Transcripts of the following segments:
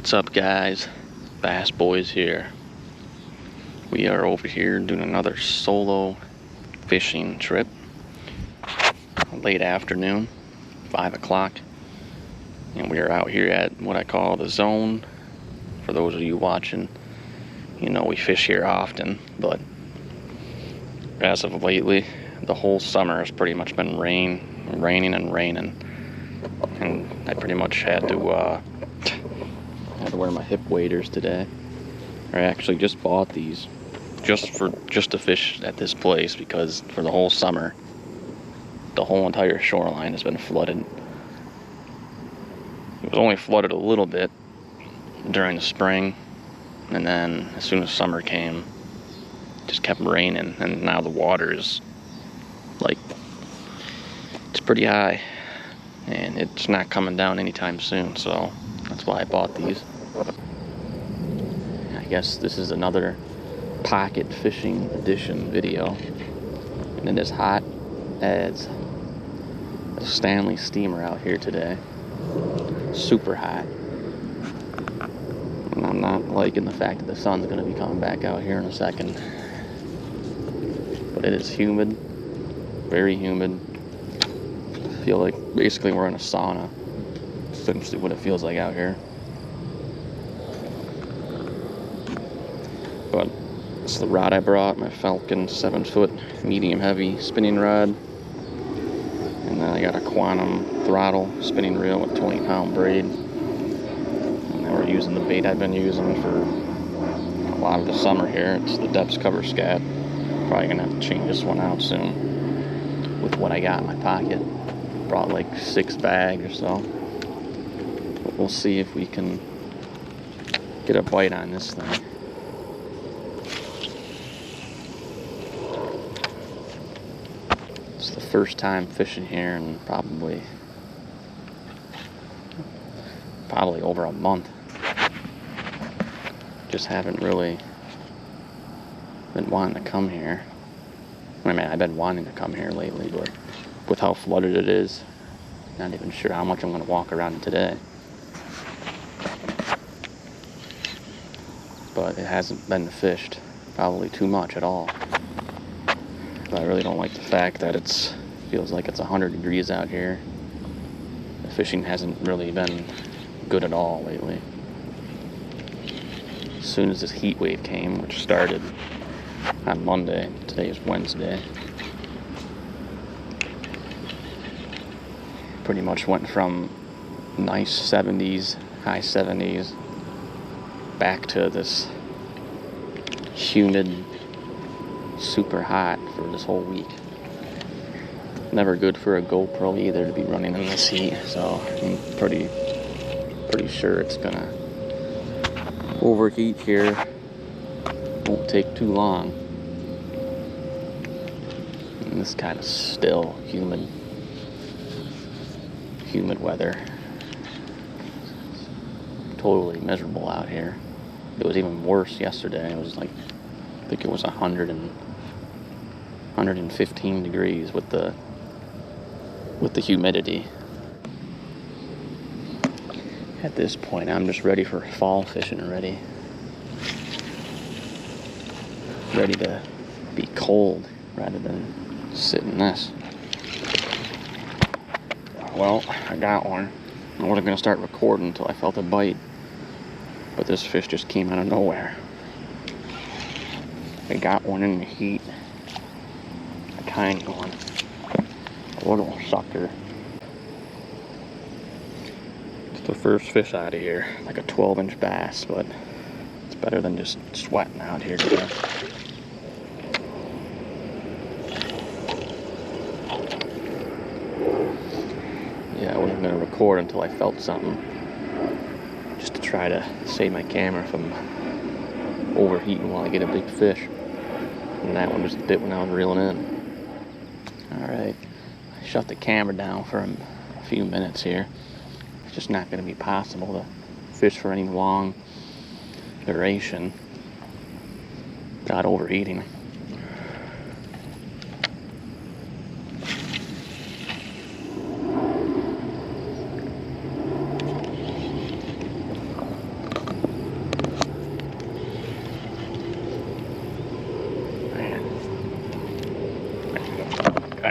What's up, guys? Bass Boys here. We are over here doing another solo fishing trip. Late afternoon, 5 o'clock. And we are out here at what I call the zone. For those of you watching, you know we fish here often, but as of lately, the whole summer has pretty much been raining. And I pretty much had to wear my hip waders today. I actually just bought these just to fish at this place, because for the whole summer the whole entire shoreline has been flooded. It was only flooded a little bit during the spring, and then as soon as summer came, it just kept raining, and now the water is like, it's pretty high and it's not coming down anytime soon, so that's why I bought these. I guess this is another pocket fishing edition video, and it is hot as a Stanley steamer out here today. Super hot, and I'm not liking the fact that the sun's going to be coming back out here in a second. But it is humid, very humid. I feel like basically we're in a sauna. That's essentially what it feels like out here. But it's the rod I brought, my Falcon 7-foot medium heavy spinning rod. And then I got a Quantum throttle spinning reel with 20-pound braid. And then we're using the bait I've been using for a lot of the summer here. It's the Depths Cover Scat. Probably gonna have to change this one out soon with what I got in my pocket. Brought like 6 bags or so. But we'll see if we can get a bite on this thing. It's the first time fishing here in probably over a month. Just haven't really been wanting to come here. I mean, I've been wanting to come here lately, but with how flooded it is, not even sure how much I'm going to walk around today. But it hasn't been fished probably too much at all. But I really don't like the fact that it feels like it's 100 degrees out here. The fishing hasn't really been good at all lately. As soon as this heat wave came, which started on Monday, today is Wednesday, pretty much went from nice 70s, high 70s, back to this humid, super hot for this whole week. Never good for a GoPro either to be running in this heat, so I'm pretty sure it's gonna overheat here. Won't take too long. And this kind of still humid weather. Totally miserable out here. It was even worse yesterday. It was like, I think it was 115 degrees with the humidity. At this point, I'm just ready for fall fishing already. Ready to be cold rather than sit in this. Well, I got one. I wasn't going to start recording until I felt a bite, but this fish just came out of nowhere. I got one in the heat. A tiny one. A little sucker. It's the first fish out of here. Like a 12-inch bass, but it's better than just sweating out here today. Yeah, I wasn't going to record until I felt something, just to try to save my camera from overheating while I get a big fish. And that one just bit when I was reeling in. Alright, I shut the camera down for a few minutes here. It's just not going to be possible to fish for any long duration without overheating.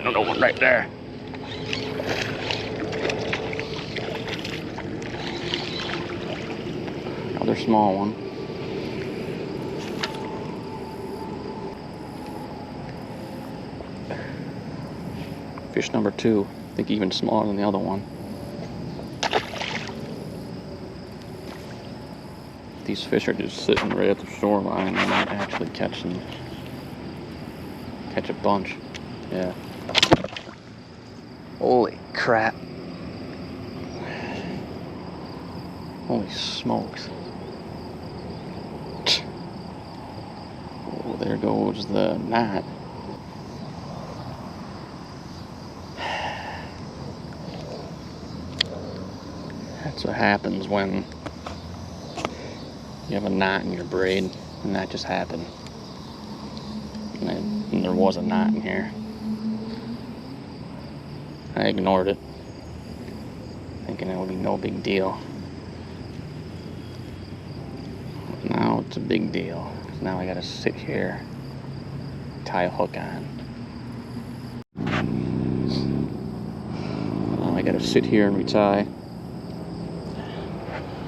another one right there. Another small one. Fish number 2. I think even smaller than the other one. These fish are just sitting right at the shoreline. They might actually catch a bunch. Yeah. Holy crap. Holy smokes. Oh, there goes the knot. That's what happens when you have a knot in your braid, and that just happened. And there was a knot in here. I ignored it, thinking it would be no big deal. But now it's a big deal. Now I gotta sit here, tie a hook on. Now I gotta sit here and retie.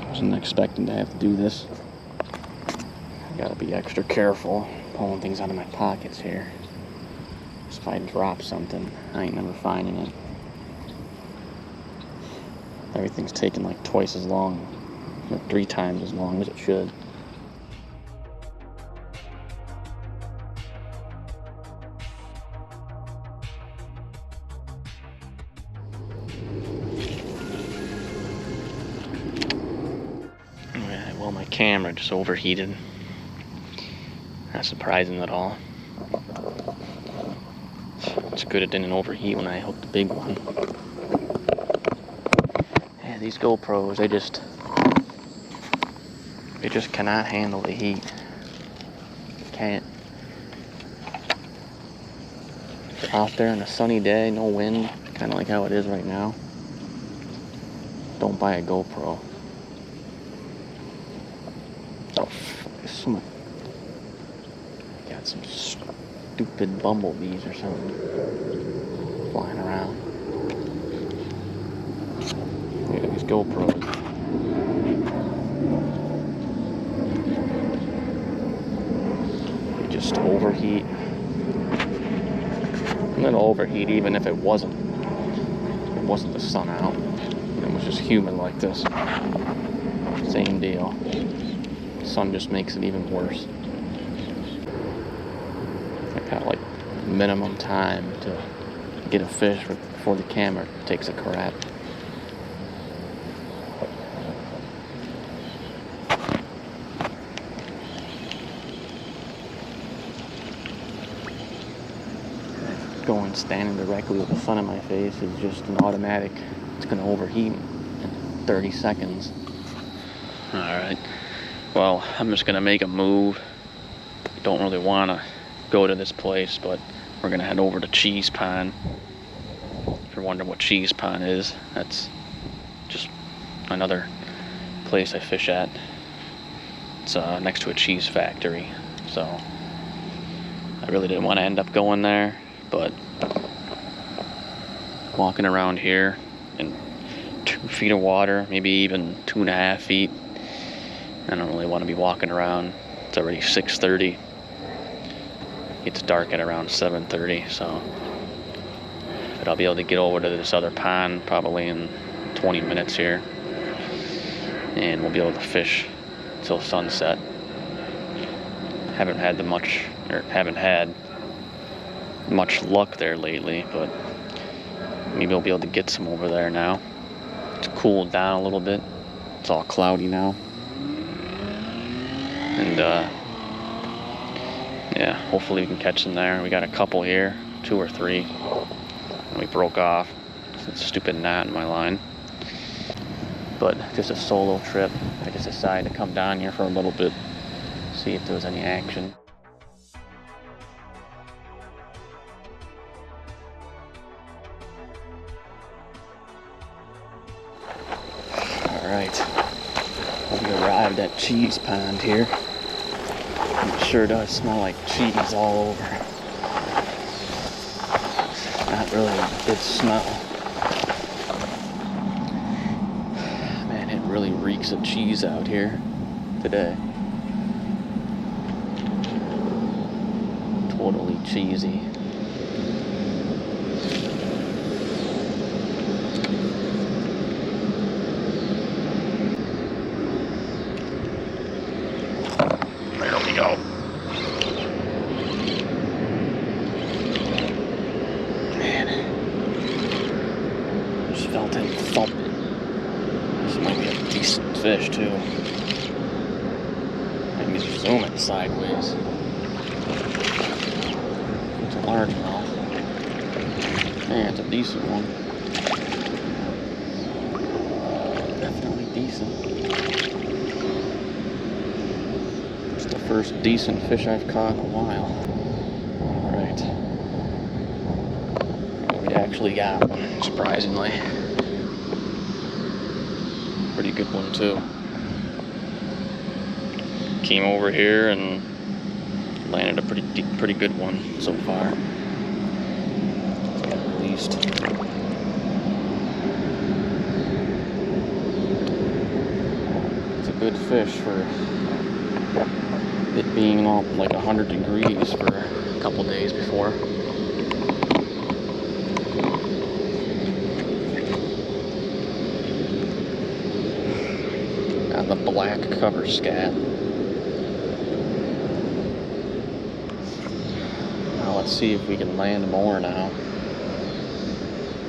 Wasn't expecting to have to do this. I gotta be extra careful pulling things out of my pockets here. So if I drop something, I ain't never finding it. Everything's taking like twice as long, or 3 times as long as it should. Well, my camera just overheated. Not surprising at all. It's good it didn't overheat when I hooked the big one. Yeah, these GoPros, they just cannot handle the heat. Can't. If you're out there on a sunny day, no wind, kind of like how it is right now, don't buy a GoPro. Oh, fuck, got some stupid bumblebees or something flying around. Look at these GoPros. They just overheat. And it'll overheat even if it wasn't the sun out. It was just humid like this. Same deal. The sun just makes it even worse. I got like minimum time to get a fish before the camera takes a crap. Going standing directly with the sun in my face is just an automatic. It's going to overheat in 30 seconds. Alright. Well, I'm just going to make a move. Don't really want to go to this place, but we're going to head over to Cheese Pond. If you're wondering what Cheese Pond is, that's just another place I fish at. It's next to a cheese factory, so I really didn't want to end up going there, but walking around here in 2 feet of water, maybe even 2.5 feet, I don't really want to be walking around. It's already 6:30. It's dark at around 7:30, so but I'll be able to get over to this other pond probably in 20 minutes here, and we'll be able to fish till sunset. Haven't had much luck there lately, but maybe I'll be able to get some over there now. It's cooled down a little bit. It's all cloudy now. And yeah, hopefully we can catch some there. We got a couple here, 2 or 3. And we broke off. It's a stupid knot in my line. But just a solo trip. I just decided to come down here for a little bit, see if there was any action. Alright, we arrived at Cheese Pond here. It sure does smell like cheese all over. not really a good smell. Man, it really reeks of cheese out here today. Totally cheesy. There we go. Man, just felt him thumping. This might be a decent fish too. Maybe zoom it sideways. It's a largemouth. Yeah, it's a decent one. Definitely decent. It's the first decent fish I've caught in a while. Alright. We actually got one, surprisingly. Pretty good one too. Came over here and landed a pretty good one so far. At least. It's a good fish for it being all like 100 degrees for a couple days before. Got the black cover scat. Now let's see if we can land more now.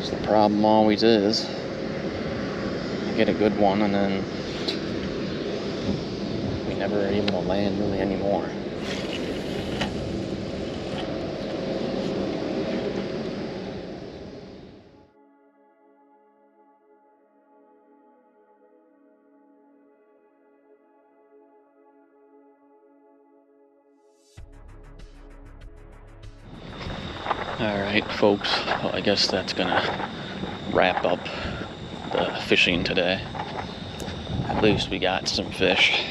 So the problem always is, you get a good one and then we never are able to land really anymore. Alright folks, well, I guess that's gonna wrap up the fishing today. At least we got some fish.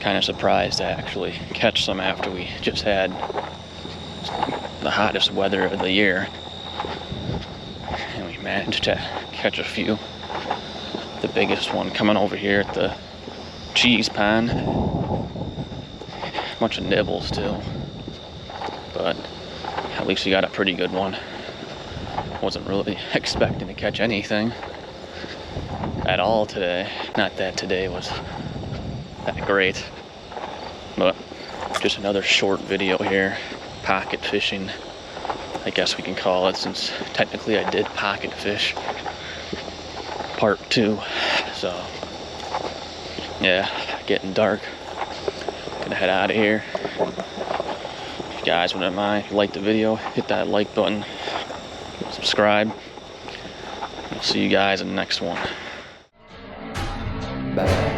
Kind of surprised to actually catch some after we just had the hottest weather of the year. And we managed to catch a few. The biggest one coming over here at the cheese pond. Bunch of nibbles too. But at least we got a pretty good one. Wasn't really expecting to catch anything at all today. Not that today was that great, but just another short video here. Pocket fishing, I guess we can call it, since technically I did pocket fish part 2. So yeah, getting dark. Gonna head out of here. If you guys wouldn't mind, if you liked the video, hit that like button, subscribe. I'll see you guys in the next one. Bye.